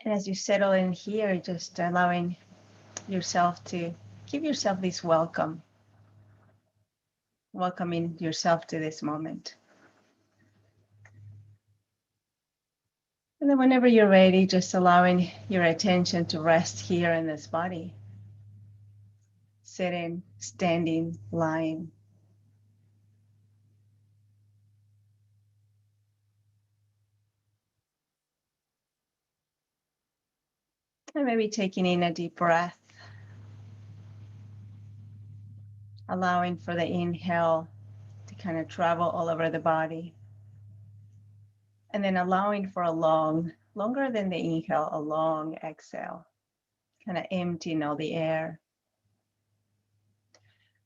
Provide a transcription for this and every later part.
And as you settle in here, just allowing yourself to give yourself this welcoming yourself to this moment. And then whenever you're ready, just allowing your attention to rest here in this body. Sitting, standing, lying. And maybe taking in a deep breath. Allowing for the inhale to kind of travel all over the body. And then allowing for a longer than the inhale, a long exhale. Kind of emptying all the air.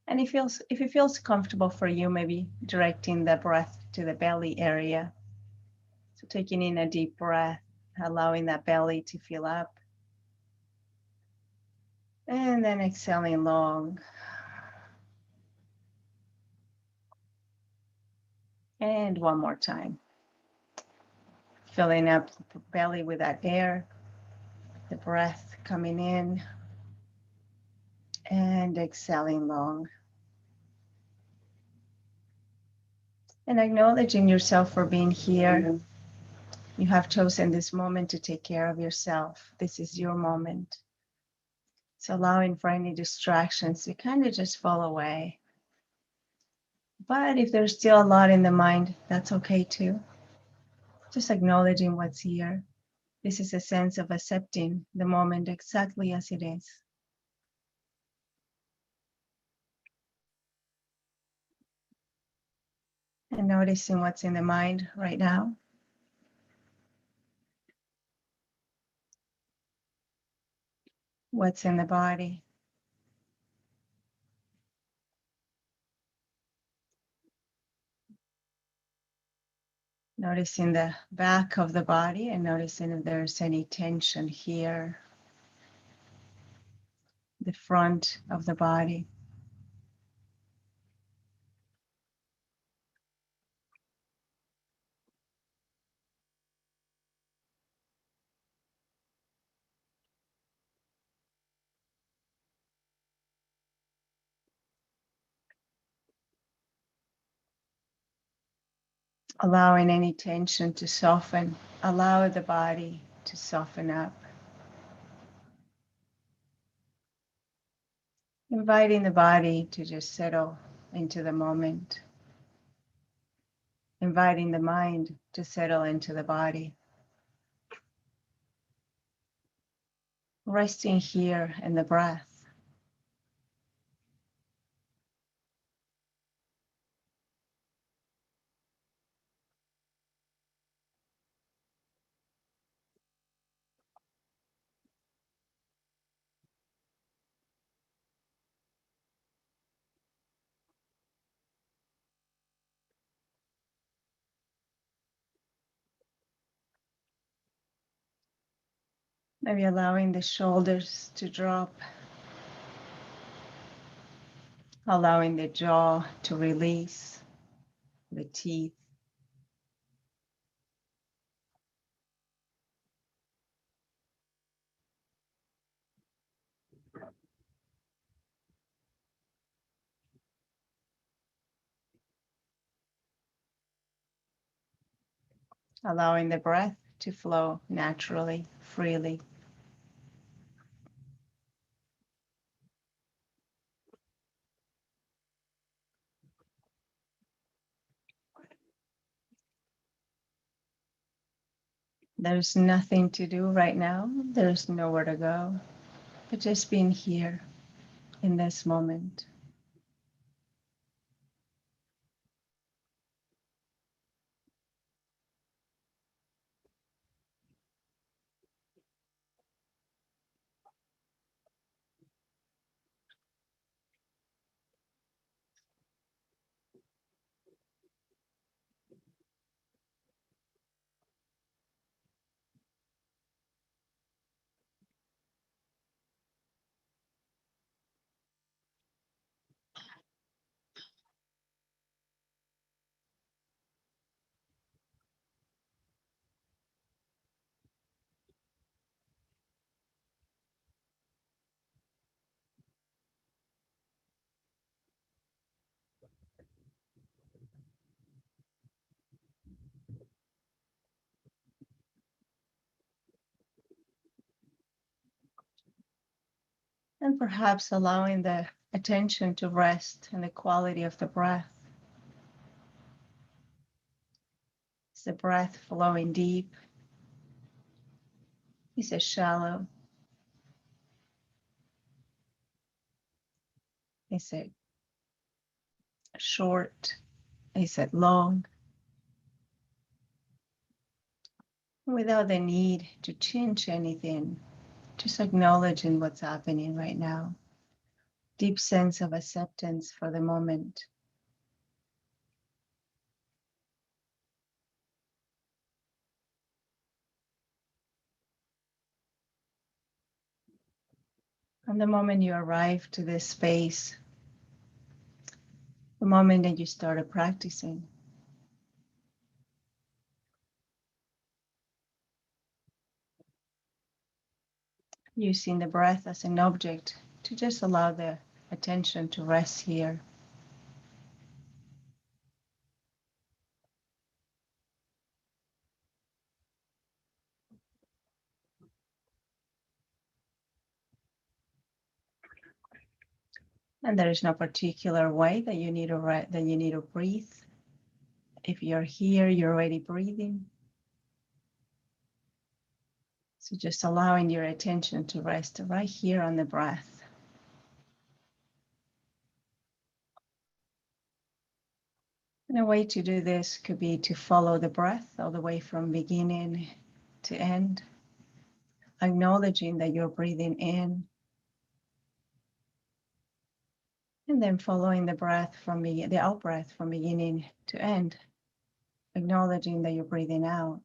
And if it feels comfortable for you, maybe directing the breath to the belly area. So taking in a deep breath, allowing that belly to fill up. And then exhaling long. And one more time. Filling up the belly with that air, the breath coming in and exhaling long. And acknowledging yourself for being here. You have chosen this moment to take care of yourself. This is your moment. So allowing for any distractions to kind of just fall away. But if there's still a lot in the mind, that's okay too. Just acknowledging what's here. This is a sense of accepting the moment exactly as it is. And noticing what's in the mind right now. What's in the body. Noticing the back of the body and noticing if there's any tension here. The front of the body. Allowing any tension to soften. Allow the body to soften up. Inviting the body to just settle into the moment. Inviting the mind to settle into the body. Resting here in the breath. Maybe allowing the shoulders to drop. Allowing the jaw to release, the teeth. Allowing the breath to flow naturally, freely. There's nothing to do right now. There's nowhere to go, but just being here in this moment. And perhaps allowing the attention to rest in the quality of the breath. Is the breath flowing deep? Is it shallow? Is it short? Is it long? Without the need to change anything, just acknowledging what's happening right now. Deep sense of acceptance for the moment. And the moment you arrive to this space, the moment that you started practicing, using the breath as an object to just allow the attention to rest here. And there is no particular way that you need to breathe. If you're here, you're already breathing. So just allowing your attention to rest right here on the breath. And a way to do this could be to follow the breath all the way from beginning to end, acknowledging that you're breathing in, and then following the breath from the out breath from beginning to end, acknowledging that you're breathing out.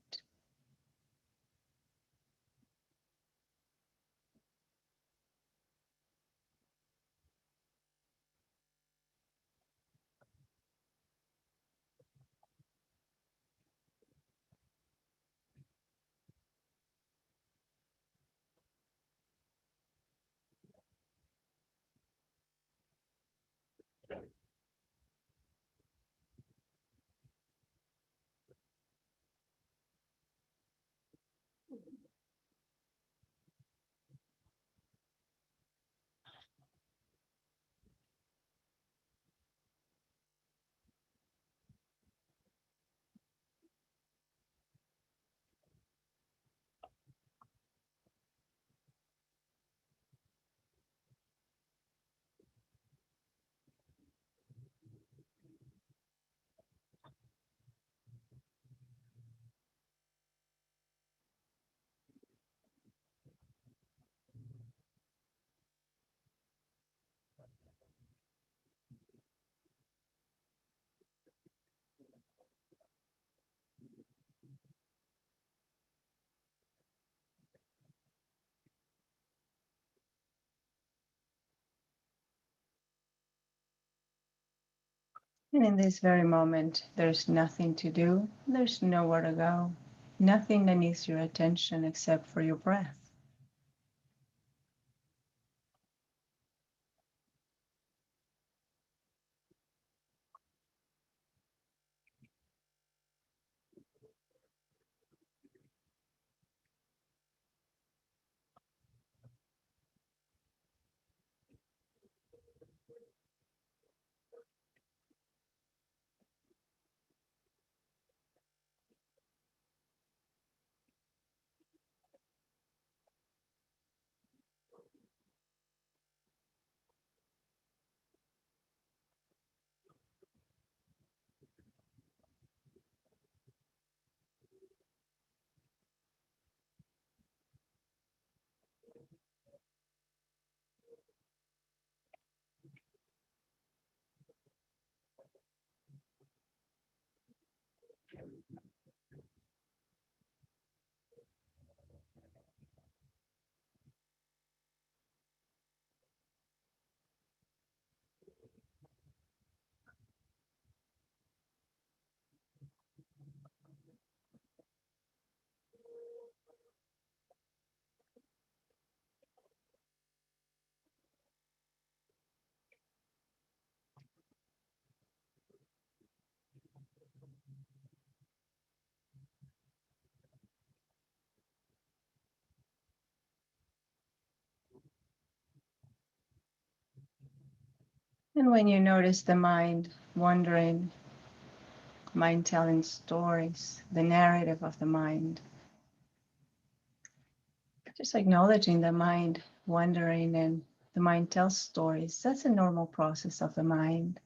And in this very moment, there's nothing to do. There's nowhere to go. Nothing that needs your attention except for your breath. And when you notice the mind wandering, mind telling stories, the narrative of the mind, just acknowledging the mind wandering and the mind tells stories. That's a normal process of the mind.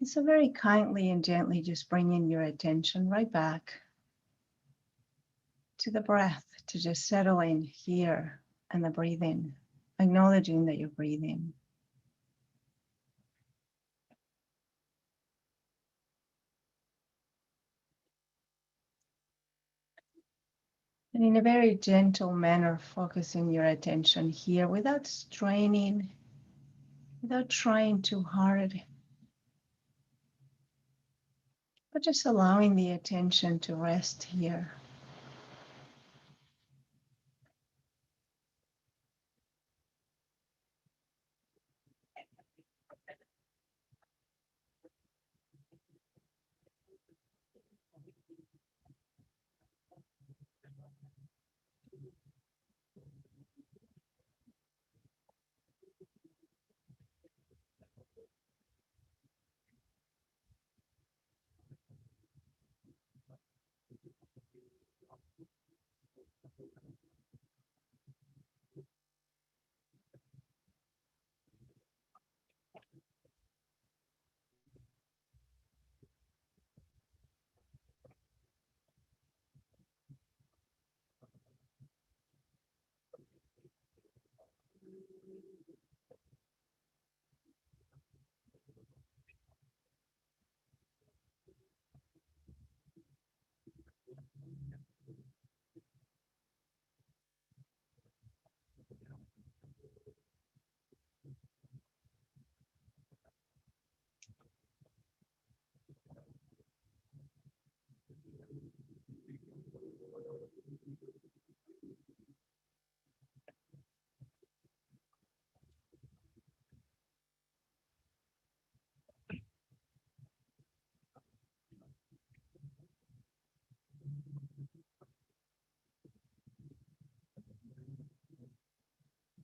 And so very kindly and gently just bringing your attention right back to the breath, to just settle in here and the breathing, acknowledging that you're breathing. And in a very gentle manner, focusing your attention here without straining, without trying too hard, but just allowing the attention to rest here.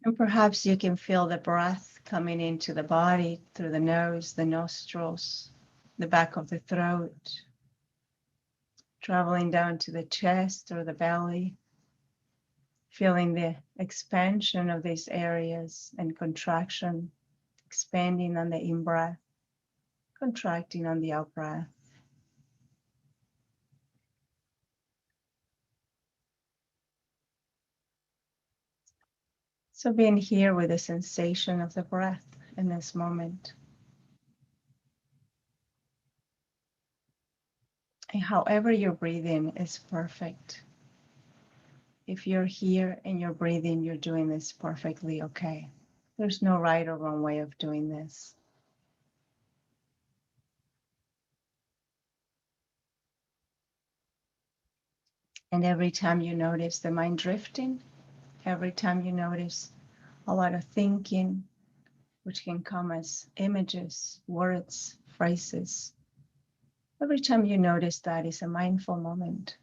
And perhaps you can feel the breath coming into the body through the nose, the nostrils, the back of the throat, traveling down to the chest or the belly, feeling the expansion of these areas and contraction, expanding on the in-breath, contracting on the out-breath. So being here with the sensation of the breath in this moment. And however you're breathing is perfect. If you're here and you're breathing, you're doing this perfectly okay. There's no right or wrong way of doing this. And every time you notice the mind drifting, every time you notice a lot of thinking, which can come as images, words, phrases, every time you notice that is a mindful moment.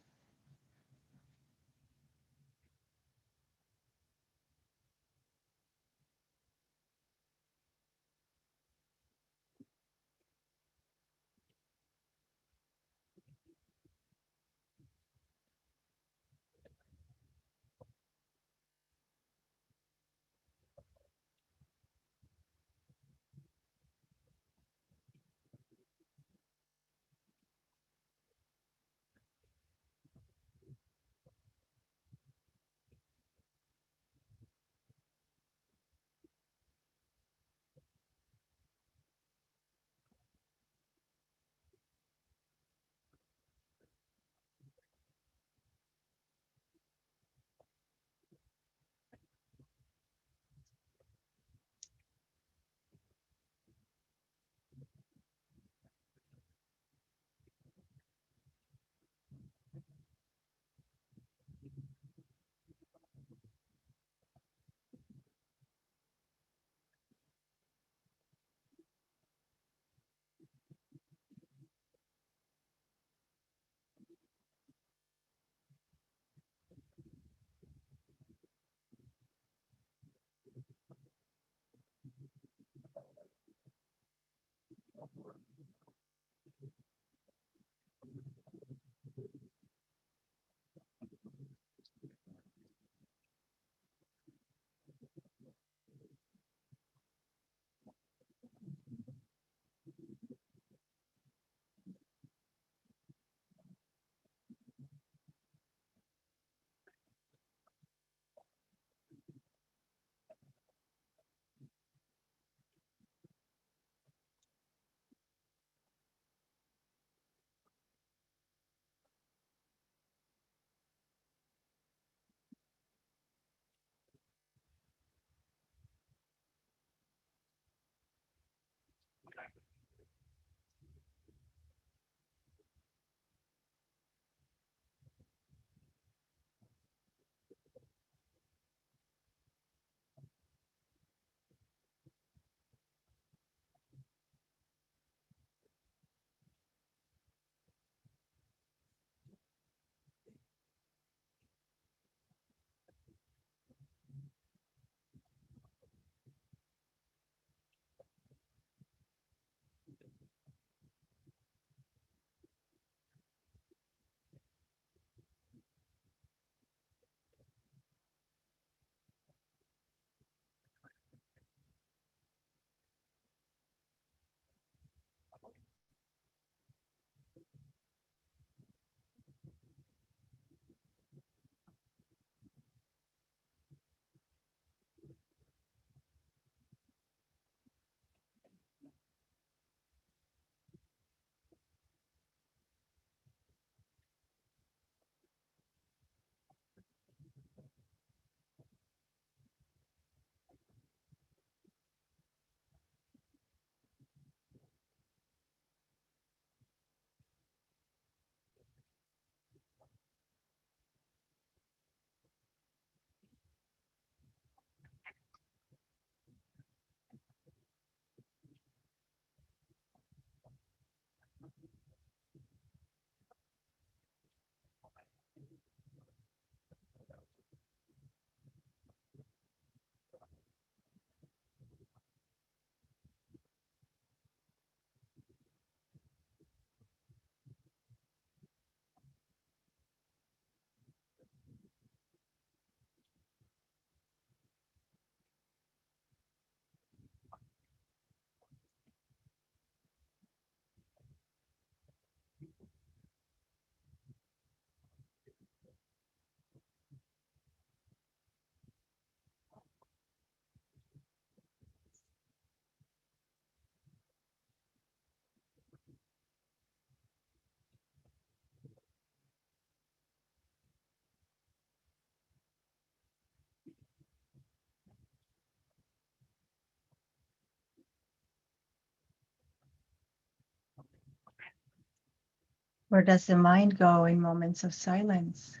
Where does the mind go in moments of silence?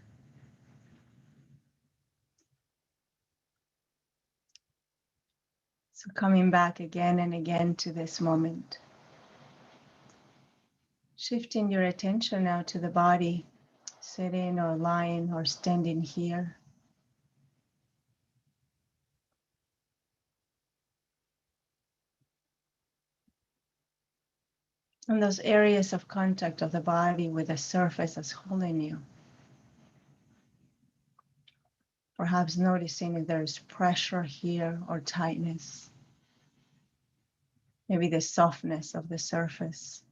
So coming back again and again to this moment. Shifting your attention now to the body, sitting or lying or standing here. And those areas of contact of the body with the surface that's holding you. Perhaps noticing if there's pressure here or tightness. Maybe the softness of the surface.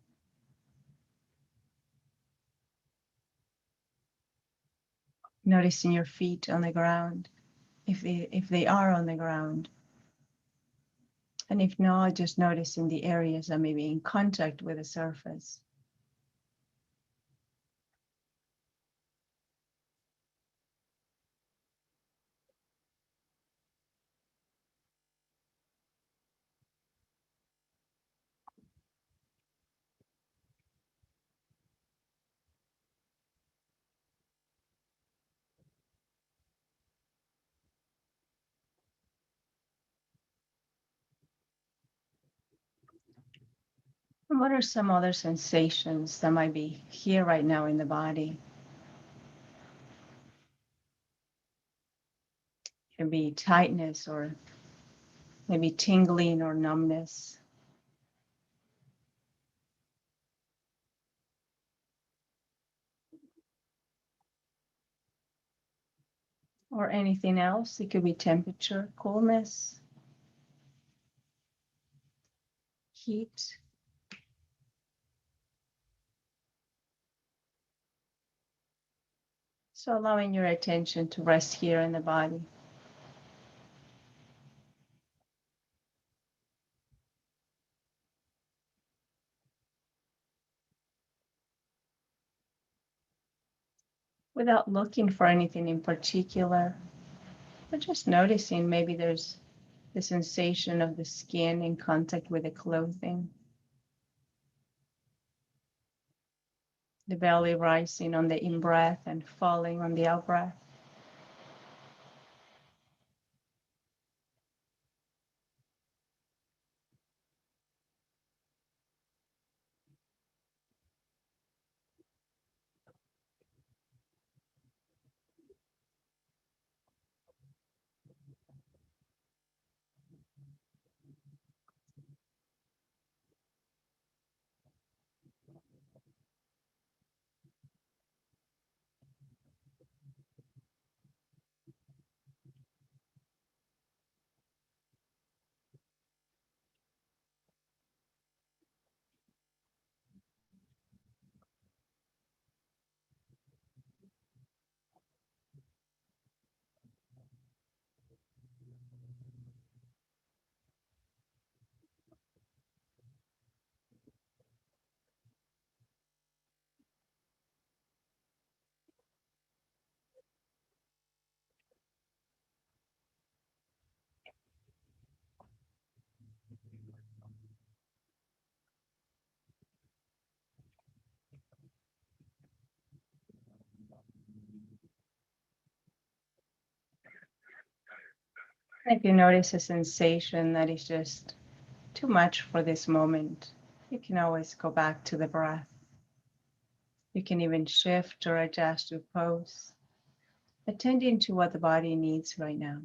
Noticing your feet on the ground, if they are on the ground. And if not, just noticing the areas that may be in contact with the surface. And what are some other sensations that might be here right now in the body? It can be tightness or maybe tingling or numbness. Or anything else. It could be temperature, coolness, heat. So allowing your attention to rest here in the body. Without looking for anything in particular, but just noticing maybe there's the sensation of the skin in contact with the clothing, the belly rising on the in-breath and falling on the out-breath. If you notice a sensation that is just too much for this moment, You can always go back to the breath. You can even shift or adjust your pose, attending to what the body needs right now.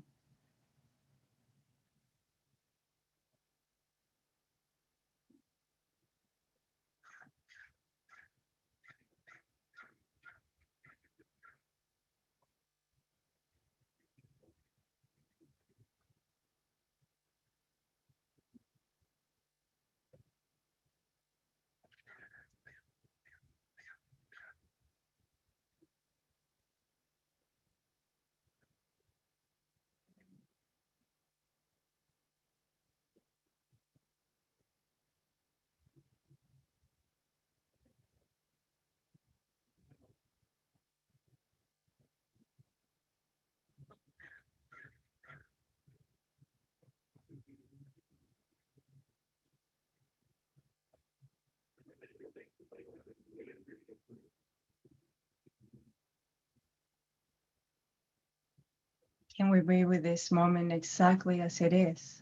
Can we be with this moment exactly as it is?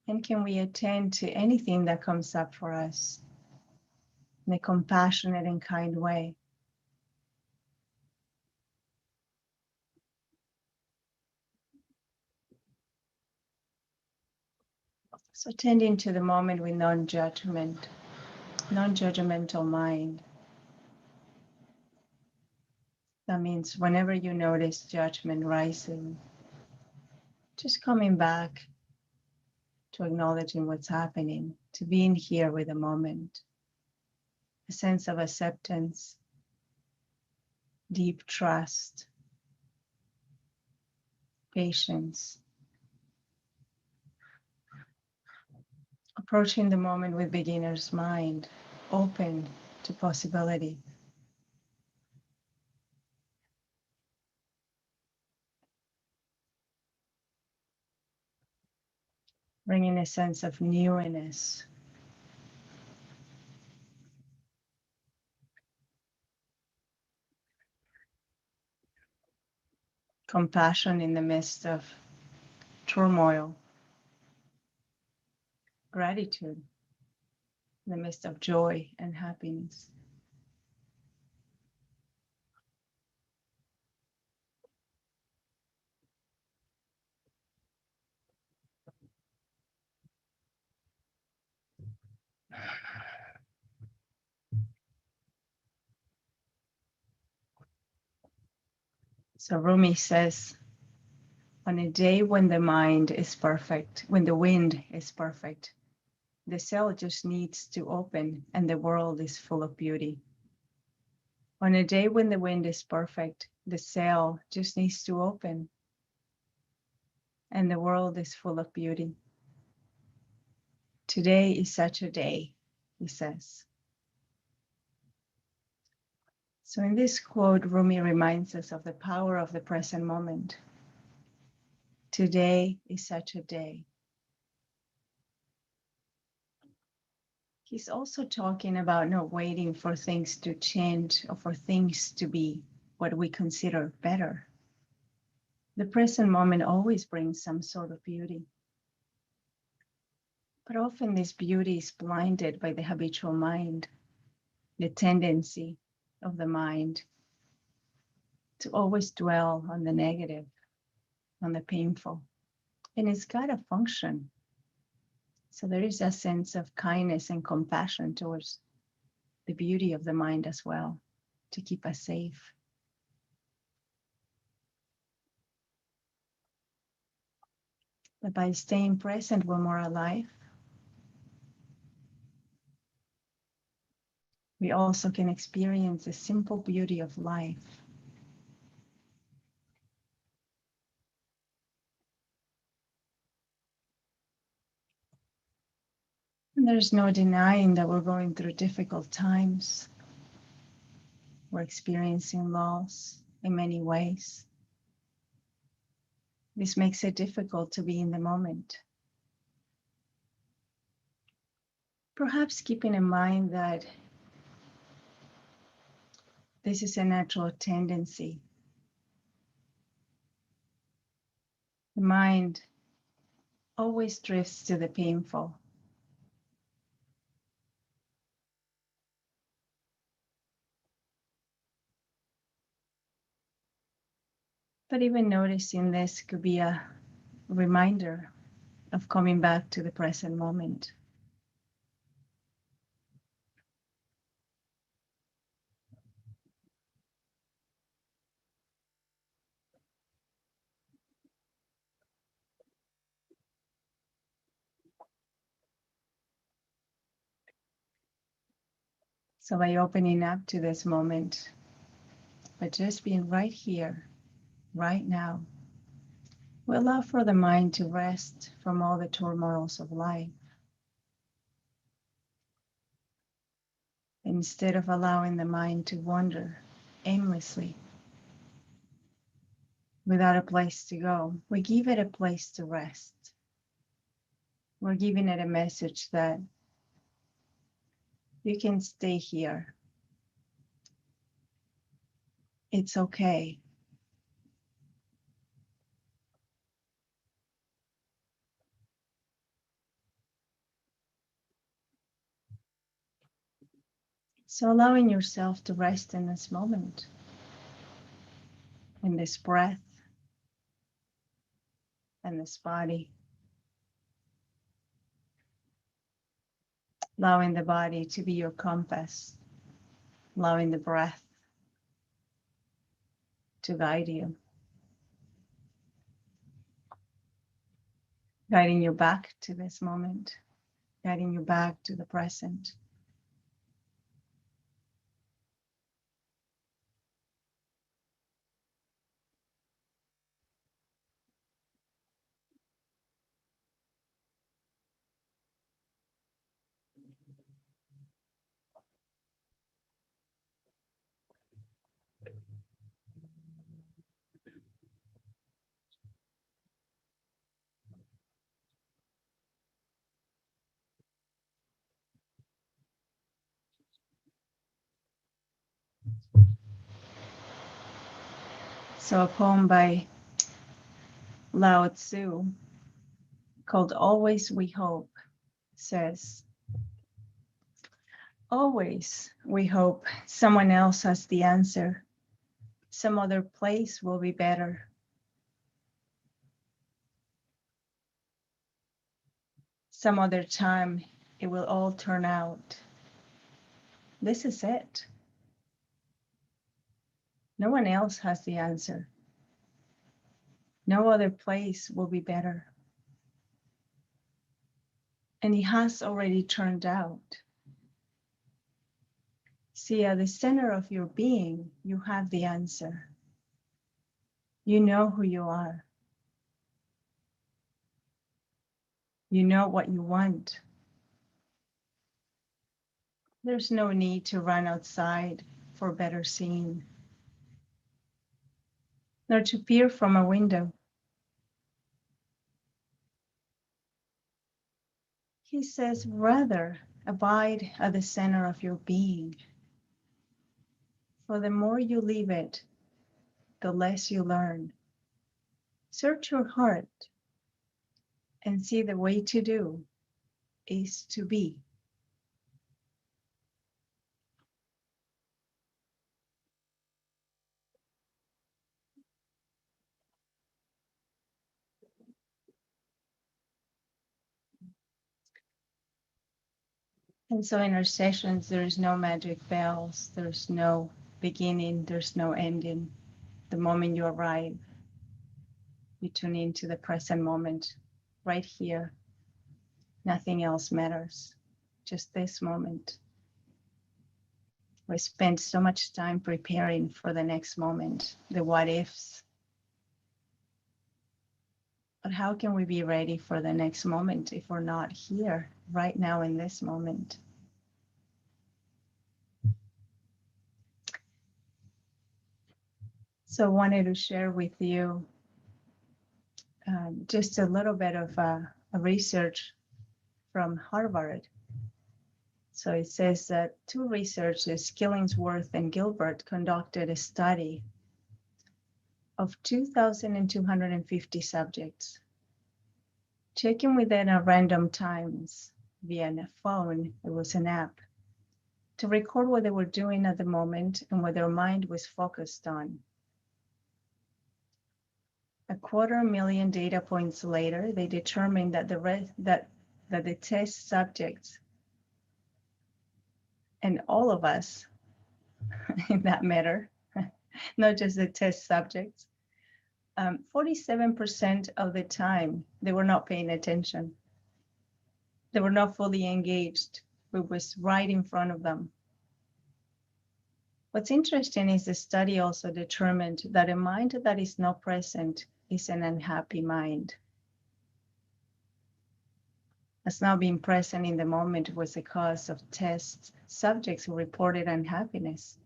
And can we attend to anything that comes up for us in a compassionate and kind way? So tending to the moment with non-judgment, non-judgmental mind. That means whenever you notice judgment rising, just coming back to acknowledging what's happening, to being here with the moment, a sense of acceptance, deep trust, patience, approaching the moment with beginner's mind, open to possibility. Bringing a sense of newness, compassion in the midst of turmoil, gratitude in the midst of joy and happiness. So Rumi says, on a day when the mind is perfect, when the wind is perfect, the cell just needs to open and the world is full of beauty. On a day when the wind is perfect, the cell just needs to open and the world is full of beauty. Today is such a day, he says. So in this quote, Rumi reminds us of the power of the present moment. Today is such a day. He's also talking about not waiting for things to change or for things to be what we consider better. The present moment always brings some sort of beauty. But often this beauty is blinded by the habitual mind, the tendency of the mind to always dwell on the negative, on the painful. And it's got to function. So there is a sense of kindness and compassion towards the beauty of the mind as well, to keep us safe. But by staying present when we're alive, we also can experience the simple beauty of life. And there's no denying that we're going through difficult times. We're experiencing loss in many ways. This makes it difficult to be in the moment. Perhaps keeping in mind that this is a natural tendency. The mind always drifts to the painful. But even noticing this could be a reminder of coming back to the present moment. So by opening up to this moment, but just being right here, right now, we allow for the mind to rest from all the turmoils of life. Instead of allowing the mind to wander aimlessly without a place to go, we give it a place to rest. We're giving it a message that you can stay here. It's okay. So allowing yourself to rest in this moment, in this breath, and this body. Allowing the body to be your compass, allowing the breath to guide you, guiding you back to this moment, guiding you back to the present. So a poem by Lao Tzu called Always We Hope says, always we hope someone else has the answer. Some other place will be better. Some other time it will all turn out. This is it. No one else has the answer. No other place will be better. And it has already turned out. See, at the center of your being, you have the answer. You know who you are. You know what you want. There's no need to run outside for better seeing, nor to peer from a window. He says, rather abide at the center of your being. For the more you leave it, the less you learn. Search your heart and see the way to do is to be. And so in our sessions, there's no magic bells, there's no beginning, there's no ending. The moment you arrive, you tune into the present moment, right here. Nothing else matters, just this moment. We spend so much time preparing for the next moment, the what ifs. But how can we be ready for the next moment if we're not here right now in this moment? So I wanted to share with you just a little bit of a research from Harvard. So it says that two researchers, Killingsworth and Gilbert, conducted a study of 2,250 subjects, checking with them at random times via a phone. It was an app to record what they were doing at the moment and what their mind was focused on. 250,000 data points later, they determined that the test subjects and all of us, in that matter, not just the test subjects, 47% of the time they were not paying attention. They were not fully engaged. It was right in front of them. What's interesting is the study also determined that a mind that is not present is an unhappy mind. As not being present in the moment was the cause of test subjects who reported unhappiness.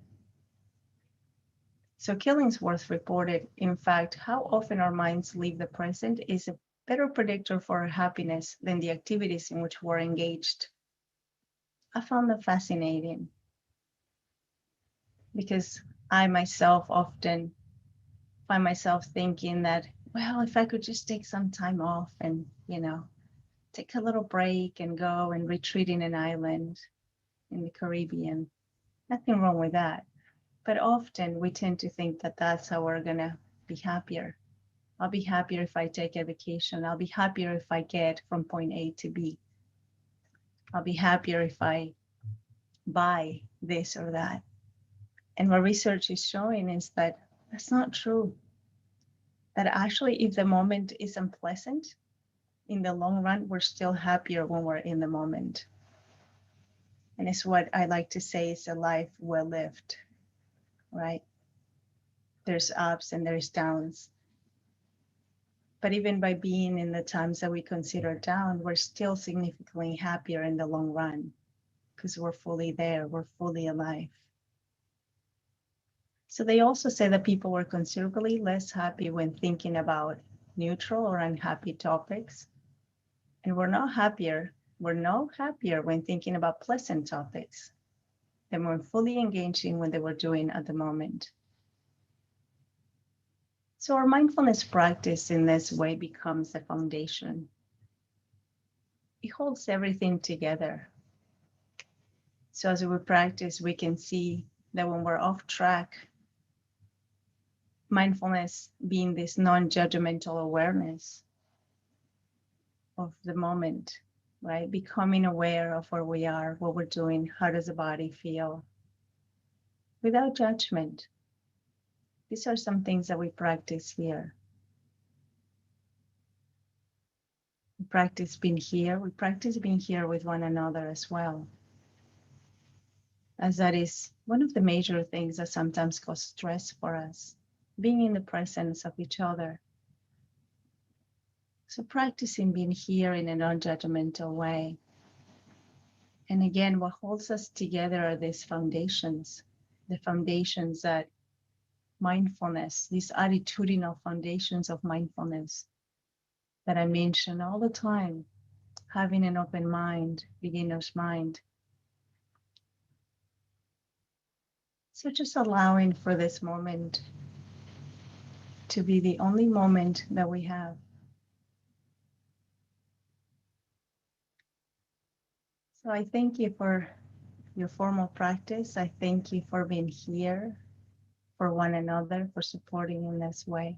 So Killingsworth reported, in fact, how often our minds leave the present is a better predictor for our happiness than the activities in which we're engaged. I found that fascinating because I myself often find myself thinking that, well, if I could just take some time off and, take a little break and go and retreat in an island in the Caribbean, nothing wrong with that. But often we tend to think that that's how we're going to be happier. I'll be happier if I take a vacation. I'll be happier if I get from point A to B. I'll be happier if I buy this or that. And what research is showing is that that's not true. That actually, if the moment is unpleasant, in the long run, we're still happier when we're in the moment. And it's what I like to say is a life well lived, right? There's ups and there's downs. But even by being in the times that we consider down, we're still significantly happier in the long run because we're fully there, we're fully alive. So they also say that people were considerably less happy when thinking about neutral or unhappy topics. And we're no happier when thinking about pleasant topics than when fully engaging what they were doing at the moment. So our mindfulness practice in this way becomes a foundation. It holds everything together. So as we practice, we can see that when we're off track, mindfulness being this non-judgmental awareness of the moment, right? Becoming aware of where we are, what we're doing, how does the body feel, without judgment. These are some things that we practice here. We practice being here with one another as well, as that is one of the major things that sometimes cause stress for us, being in the presence of each other. So practicing being here in a non-judgmental way. And again, what holds us together are these foundations, the foundations that mindfulness, these attitudinal foundations of mindfulness that I mention all the time, having an open mind, beginner's mind. So just allowing for this moment to be the only moment that we have. So I thank you for your formal practice. I thank you for being here for one another, for supporting in this way.